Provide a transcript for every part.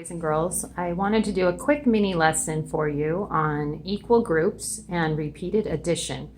Boys and girls, I wanted to do a quick mini lesson for you on equal groups and repeated addition.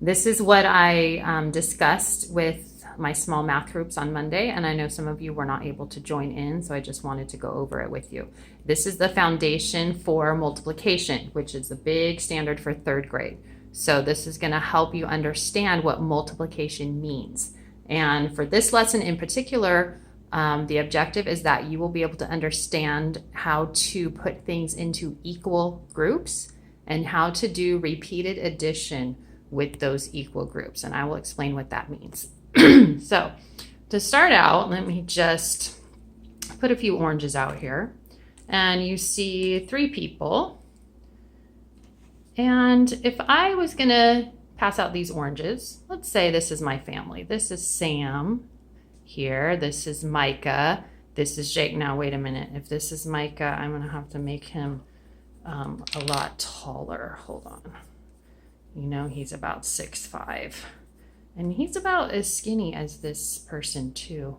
This is what I discussed with my small math groups on Monday, and I know some of you were not able to join in, so I just wanted to go over it with you. This is the foundation for multiplication, which is the big standard for third grade. So this is going to help you understand what multiplication means. And for this lesson in particular, the objective is that you will be able to understand how to put things into equal groups and how to do repeated addition with those equal groups. And I will explain what that means. So to start out, let me just put a few oranges out here. And you see 3 people. And if I was going to pass out these oranges, let's say this is my family. This is Sam. Here, this is Micah, this is Jake. Now wait a minute, if this is Micah, I'm gonna have to make him a lot taller. Hold on. You know, he's about 6'5", and he's about as skinny as this person too.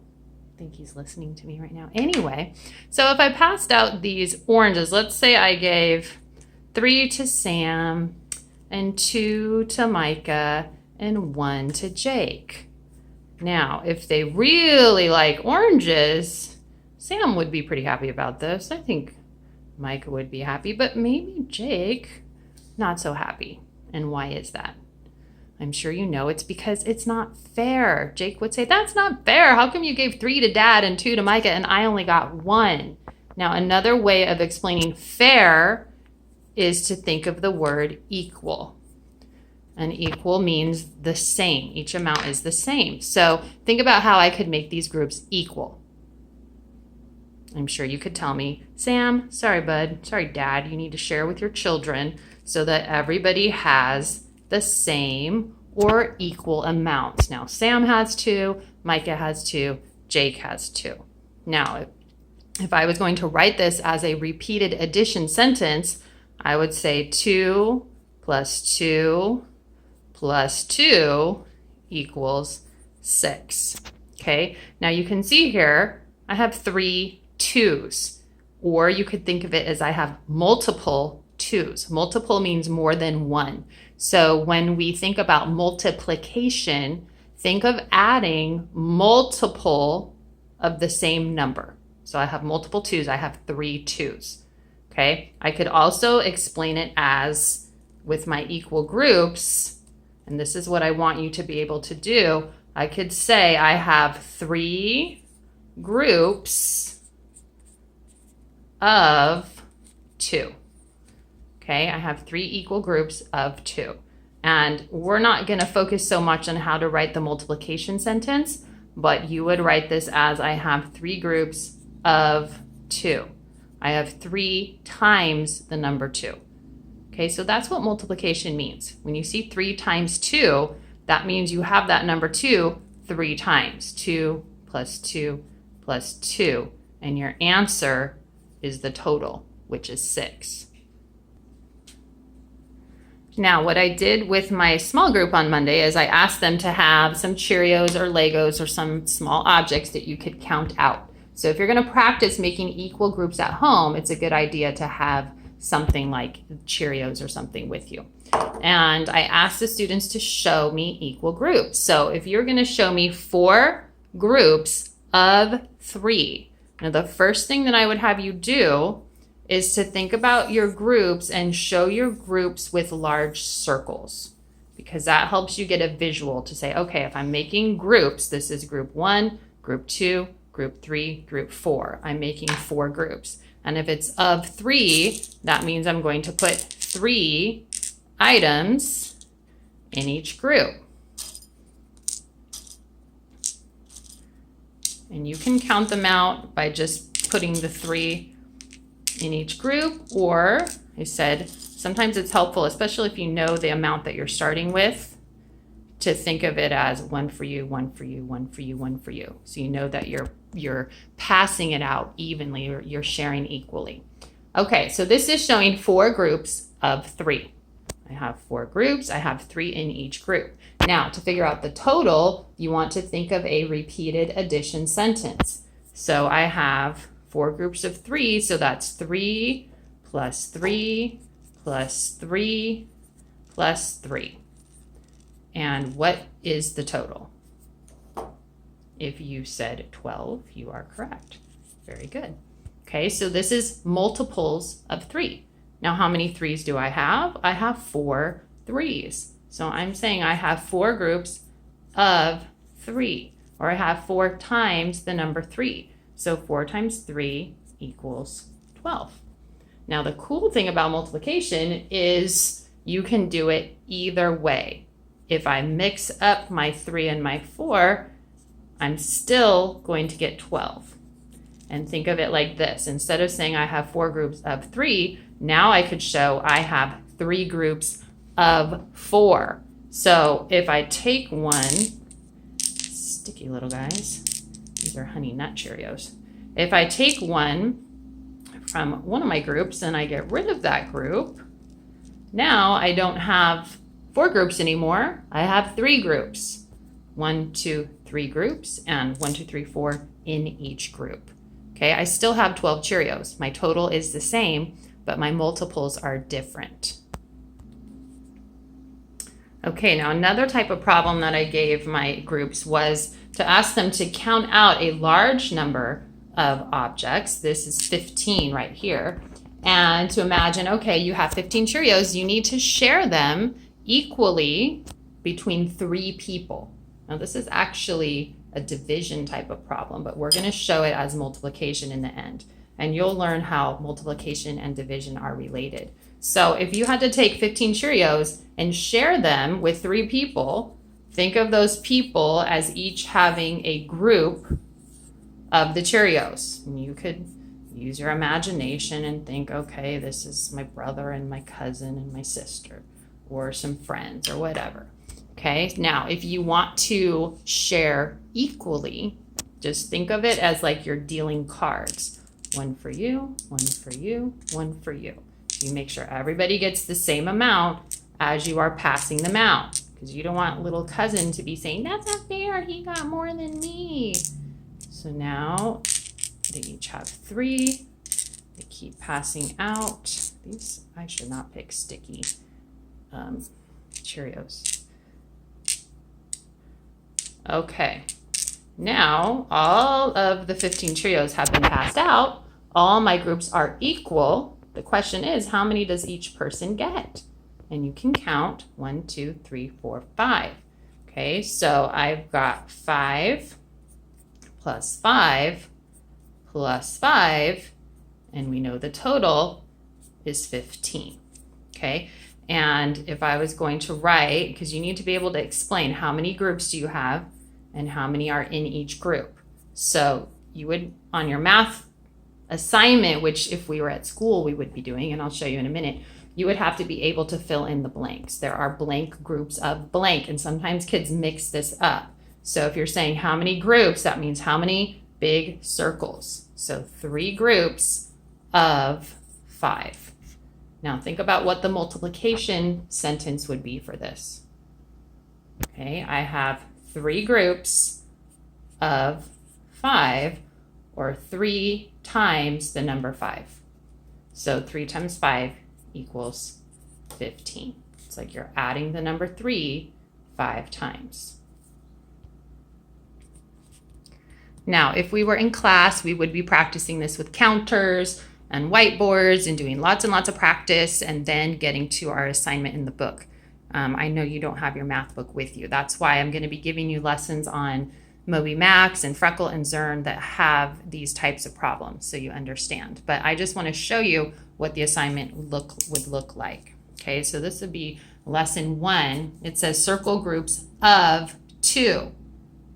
I think he's listening to me right now. Anyway, so if I passed out these oranges, let's say I gave 3 to Sam and 2 to Micah and 1 to Jake. Now, if they really like oranges, Sam would be pretty happy about this. I think Micah would be happy, but maybe Jake, not so happy. And why is that? I'm sure you know it's because it's not fair. Jake would say, that's not fair. How come you gave 3 to Dad and 2 to Micah and I only got 1? Now, another way of explaining fair is to think of the word equal. And equal means the same. Each amount is the same. So think about how I could make these groups equal. I'm sure you could tell me, Sam, sorry, bud, sorry, Dad, you need to share with your children so that everybody has the same or equal amounts. Now, Sam has 2, Micah has 2, Jake has 2. Now, if I was going to write this as a repeated addition sentence, I would say 2 plus 2 plus 2 equals 6. Okay, now you can see here, I have 3 2's, or you could think of it as I have multiple 2's. Multiple means more than one. So when we think about multiplication, think of adding multiple of the same number. So I have multiple 2's, I have 3 2's. Okay, I could also explain it as with my equal groups. And this is what I want you to be able to do. I could say I have 3 groups of 2. Okay, I have 3 equal groups of 2. And we're not going to focus so much on how to write the multiplication sentence, but you would write this as I have 3 groups of 2. I have 3 times the number 2. Okay, so that's what multiplication means. When you see 3 times 2, that means you have that number 2 3 times. 2 plus 2 plus 2. And your answer is the total, which is 6. Now, what I did with my small group on Monday is I asked them to have some Cheerios or Legos or some small objects that you could count out. So if you're going to practice making equal groups at home, it's a good idea to have something like Cheerios or something with you. And I asked the students to show me equal groups. So if you're going to show me 4 groups of 3, now the first thing that I would have you do is to think about your groups and show your groups with large circles, because that helps you get a visual to say, okay, if I'm making groups, this is group 1, group 2, group 3, group 4. I'm making 4 groups. And if it's of 3, that means I'm going to put 3 items in each group. And you can count them out by just putting the 3 in each group, or I said, sometimes it's helpful, especially if you know the amount that you're starting with, to think of it as 1 for you, 1 for you, 1 for you, 1 for you. So you know that you're passing it out evenly, or you're sharing equally. Okay, so this is showing 4 groups of 3. I have 4 groups, I have 3 in each group. Now, to figure out the total, you want to think of a repeated addition sentence. So I have 4 groups of 3, so that's 3 plus 3 plus 3 plus 3. And what is the total? If you said 12, you are correct. Very good. Okay, so this is multiples of 3. Now, how many 3s do I have? I have 4 3s. So I'm saying I have 4 groups of 3, or I have 4 times the number 3. So 4 times 3 equals 12. Now, the cool thing about multiplication is you can do it either way. If I mix up my 3 and my 4, I'm still going to get 12. And think of it like this. Instead of saying I have 4 groups of 3, now I could show I have 3 groups of 4. So if I take one, sticky little guys, these are Honey Nut Cheerios. If I take one from one of my groups and I get rid of that group, now I don't have 4 groups anymore. I have 3 groups. 1, 2, 3 groups, and 1, 2, 3, 4 in each group. Okay, I still have 12 Cheerios. My total is the same, but my multiples are different. Okay, now another type of problem that I gave my groups was to ask them to count out a large number of objects. This is 15 right here. And to imagine, okay, you have 15 Cheerios, you need to share them equally between 3 people. Now this is actually a division type of problem, but we're going to show it as multiplication in the end. And you'll learn how multiplication and division are related. So if you had to take 15 Cheerios and share them with 3 people, think of those people as each having a group of the Cheerios. And you could use your imagination and think, okay, this is my brother and my cousin and my sister, or some friends or whatever. Okay, now if you want to share equally, just think of it as like you're dealing cards. 1 for you, 1 for you, 1 for you. You make sure everybody gets the same amount as you are passing them out, because you don't want little cousin to be saying, that's not fair, he got more than me. So now they each have 3. They keep passing out. These, I should not pick sticky Cheerios. Okay, now all of the 15 Cheerios have been passed out. All my groups are equal. The question is, how many does each person get? And you can count 1, 2, 3, 4, 5. Okay, so I've got 5 plus 5 plus 5, and we know the total is 15. Okay, and if I was going to write, because you need to be able to explain how many groups do you have and how many are in each group. So you would, on your math assignment, which if we were at school we would be doing, and I'll show you in a minute, you would have to be able to fill in the blanks. There are blank groups of blank, and sometimes kids mix this up. So if you're saying how many groups, that means how many big circles. So 3 groups of 5. Now think about what the multiplication sentence would be for this. Okay, I have 3 groups of 5, or 3 times the number 5. So 3 times 5 equals 15. It's like you're adding the number 3 5 times. Now, if we were in class, we would be practicing this with counters and whiteboards and doing lots and lots of practice, and then getting to our assignment in the book. I know you don't have your math book with you. That's why I'm going to be giving you lessons on Moby Max and Freckle and Zern that have these types of problems, so you understand. But I just want to show you what the assignment would look like. Okay, so this would be lesson 1. It says circle groups of 2.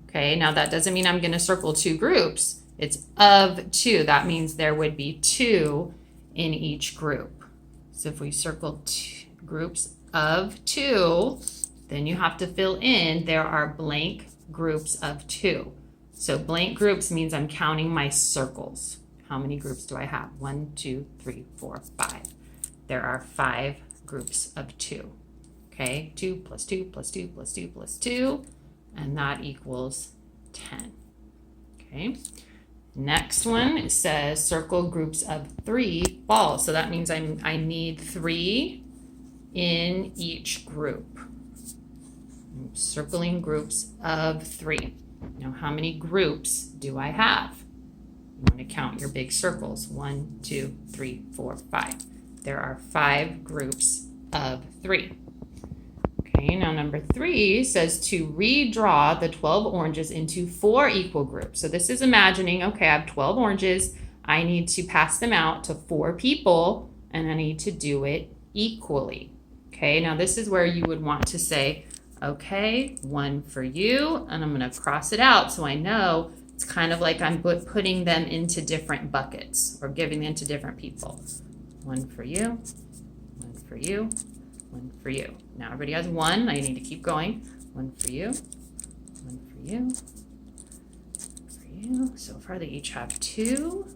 Okay, now that doesn't mean I'm going to circle 2 groups. It's of 2. That means there would be 2 in each group. So if we circle 2 groups of 2, then you have to fill in there are blank groups of 2. So blank groups means I'm counting my circles. How many groups do I have? 1, 2, 3, 4, 5. There are 5 groups of 2. Okay, 2 plus 2 plus 2 plus 2 plus 2, and that equals 10. Okay, Next one, it says circle groups of 3 balls. So that means I need 3 in each group. I'm circling groups of 3. Now, how many groups do I have? You want to count your big circles. 1, 2, 3, 4, 5. There are 5 groups of 3. Okay, now number 3 says to redraw the 12 oranges into 4 equal groups. So this is imagining, okay, I have 12 oranges. I need to pass them out to 4 people, and I need to do it equally. Okay, now this is where you would want to say, okay, 1 for you, and I'm going to cross it out so I know it's kind of like I'm putting them into different buckets or giving them to different people. 1 for you, 1 for you, 1 for you. Now everybody has 1. I need to keep going. 1 for you, 1 for you, 1 for you. So far they each have 2.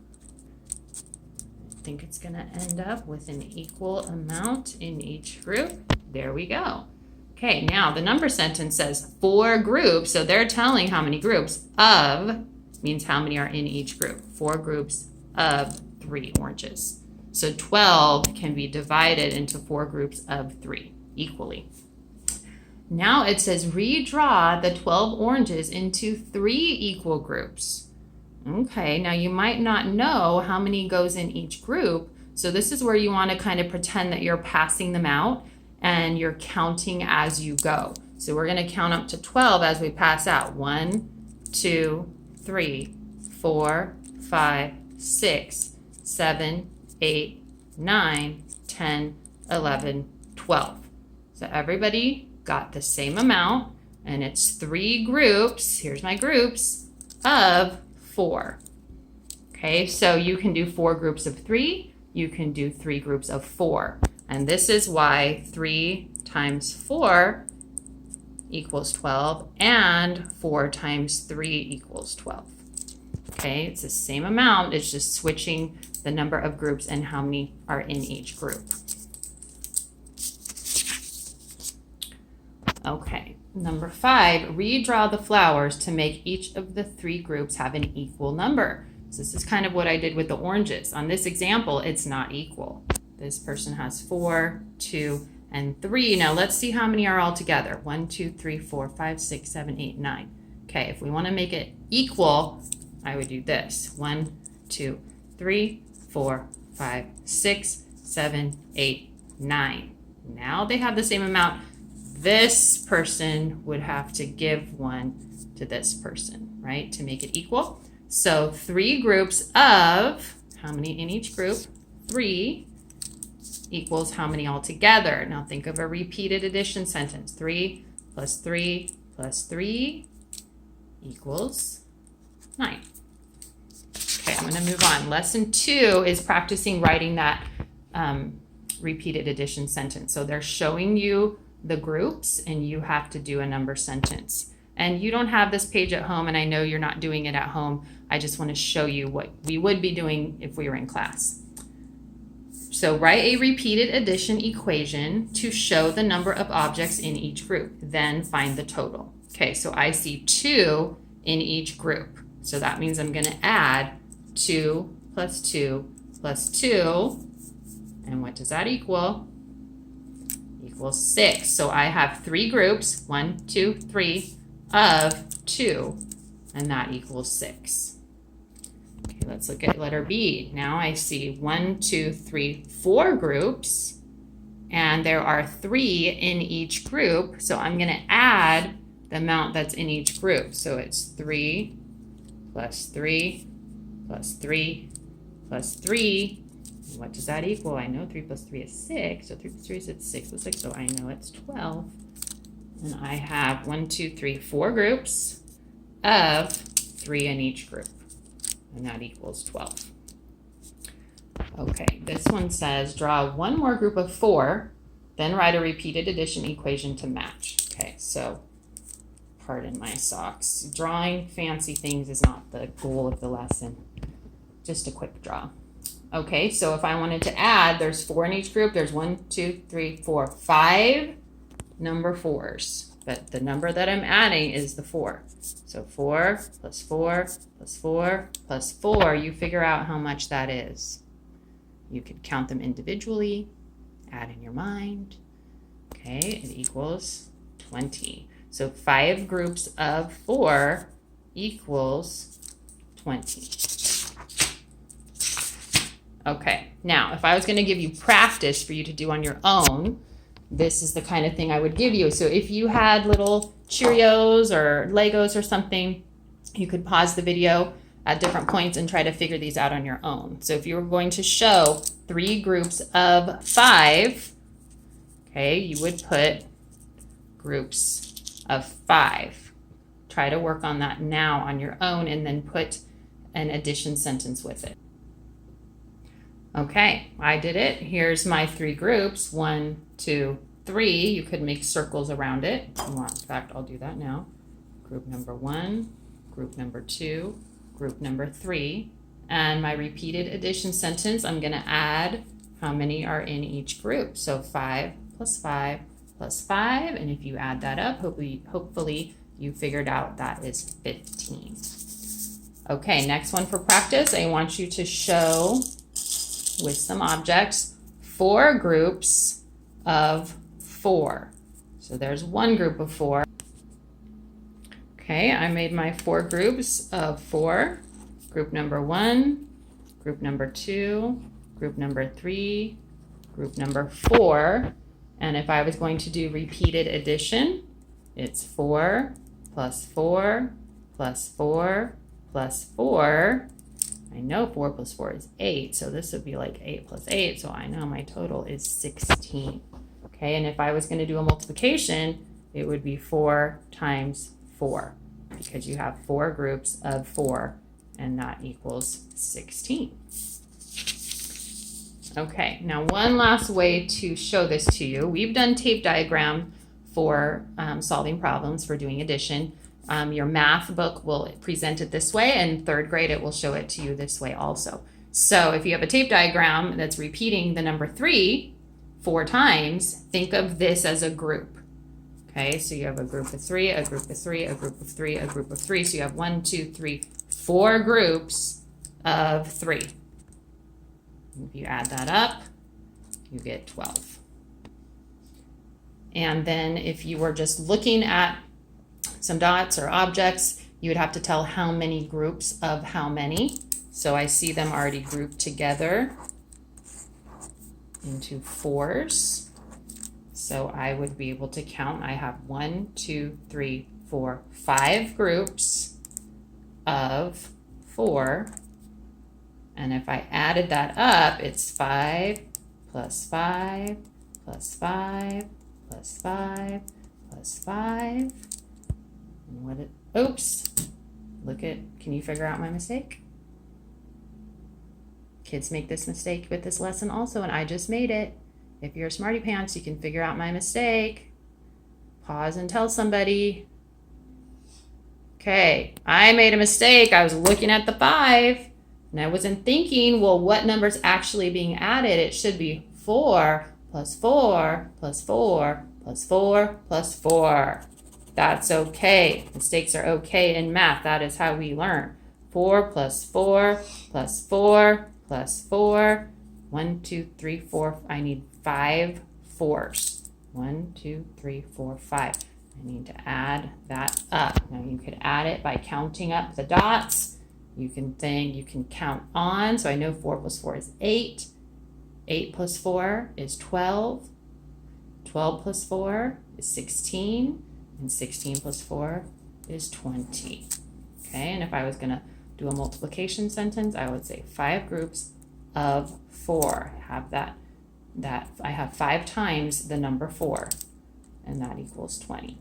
I think it's going to end up with an equal amount in each group. There we go. Okay, now the number sentence says 4 groups. So they're telling how many groups of means how many are in each group. 4 groups of 3 oranges. So 12 can be divided into 4 groups of 3 equally. Now it says redraw the 12 oranges into 3 equal groups. Okay, now you might not know how many goes in each group. So this is where you want to kind of pretend that you're passing them out and you're counting as you go. So we're going to count up to 12 as we pass out. 1, 2, 3, 4, 5, 6, 7, 8, 9, 10, 11, 12. So everybody got the same amount, and it's 3 groups, here's my groups, of 4. Okay, so you can do 4 groups of 3, you can do 3 groups of 4. And this is why 3 times 4 equals 12, and 4 times 3 equals 12. Okay, it's the same amount, it's just switching the number of groups and how many are in each group. Okay, number 5, redraw the flowers to make each of the 3 groups have an equal number. So this is kind of what I did with the oranges. On this example, it's not equal. This person has 4, 2, and 3. Now let's see how many are all together. 1, 2, 3, 4, 5, 6, 7, 8, 9. Okay, if we want to make it equal, I would do this. 1, 2, 3, 4, 5, 6, 7, 8, 9. Now they have the same amount. This person would have to give 1 to this person, right, to make it equal. So 3 groups of, how many in each group? 3 equals how many altogether? Now think of a repeated addition sentence. 3 plus 3 plus 3 equals 9. Okay, I'm going to move on. Lesson 2 is practicing writing that repeated addition sentence. So they're showing you the groups, and you have to do a number sentence. And you don't have this page at home, and I know you're not doing it at home. I just want to show you what we would be doing if we were in class. So write a repeated addition equation to show the number of objects in each group. Then find the total. Okay, so I see 2 in each group. So that means I'm going to add 2 plus 2 plus 2. And what does that equal? Equals 6. So I have 3 groups, 1, 2, 3, of 2, and that equals 6. Okay, let's look at letter B. Now I see 1, 2, 3, 4 groups, and there are 3 in each group. So I'm going to add the amount that's in each group. So it's 3 plus 3 plus 3 plus 3. What does that equal? I know 3 plus 3 is 6. So 3 plus 3 is 6 plus 6. So I know it's 12. And I have 1, 2, 3, 4 groups of 3 in each group. And that equals 12. Okay, this one says draw one more group of 4, then write a repeated addition equation to match. Okay, so pardon my socks. Drawing fancy things is not the goal of the lesson. Just a quick draw. Okay, so if I wanted to add, there's 4 in each group. There's 1, 2, 3, 4, 5 number 4s. but the number that I'm adding is the 4. So 4 plus 4 plus 4 plus 4, you figure out how much that is. You could count them individually, add in your mind. Okay, it equals 20. So 5 groups of 4 equals 20. Okay, now if I was going to give you practice for you to do on your own, this is the kind of thing I would give you. So if you had little Cheerios or Legos or something, you could pause the video at different points and try to figure these out on your own. So if you were going to show 3 groups of 5, okay, you would put groups of 5. Try to work on that now on your own and then put an addition sentence with it. Okay, I did it. Here's my 3 groups, 1, 2, 3. You could make circles around it. In fact, I'll do that now. Group number 1, group number 2, group number 3. And my repeated addition sentence, I'm gonna add how many are in each group. So 5 plus 5 plus 5. And if you add that up, hopefully you figured out that is 15. Okay, next one for practice. I want you to show with some objects 4 groups of 4. So there's one group of 4. Okay, I made my 4 groups of 4. Group number 1, group number 2, group number 3, group number 4. And if I was going to do repeated addition, it's 4 plus 4 plus 4 plus 4. I know 4 plus 4 is 8, so this would be like 8 plus 8, so I know my total is 16. Okay, and if I was going to do a multiplication, it would be 4 times 4, because you have 4 groups of 4, and that equals 16. Okay, now one last way to show this to you. We've done tape diagram for solving problems for doing addition. Your math book will present it this way, and 3rd grade it will show it to you this way also. So if you have a tape diagram that's repeating the number 3 4 times, think of this as a group. Okay, so you have a group of 3, a group of 3, a group of 3, a group of 3. So you have 1, 2, 3, 4 groups of 3. If you add that up, you get 12. And then if you were just looking at some dots or objects, you would have to tell how many groups of how many. So I see them already grouped together into 4s. So I would be able to count. I have 1, 2, 3, 4, 5 groups of 4. And if I added that up, it's 5 plus 5 plus 5 plus 5 plus 5. And oops, can you figure out my mistake? Kids make this mistake with this lesson also, and I just made it. If you're a smarty pants, you can figure out my mistake. Pause and tell somebody. Okay, I made a mistake. I was looking at the 5, and I wasn't thinking, well, what number's actually being added? It should be 4 plus 4 plus 4 plus 4 plus 4. That's okay. Mistakes are okay in math. That is how we learn. 4 plus 4 plus 4 plus 4. 1, 2, 3, 4. I need 5 4s. 1, 2, 3, 4, 5. I need to add that up. Now you could add it by counting up the dots. You can count on. So I know 4 plus 4 is 8. 8 plus 4 is 12. 12 plus 4 is 16. And 16 plus 4 is 20. Okay, and if I was going to do a multiplication sentence, I would say 5 groups of 4. Have that I have 5 times the number 4, and that equals 20.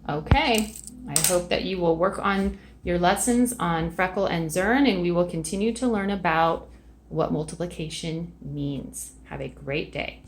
Okay, I hope that you will work on your lessons on Freckle and Zern, and we will continue to learn about what multiplication means. Have a great day.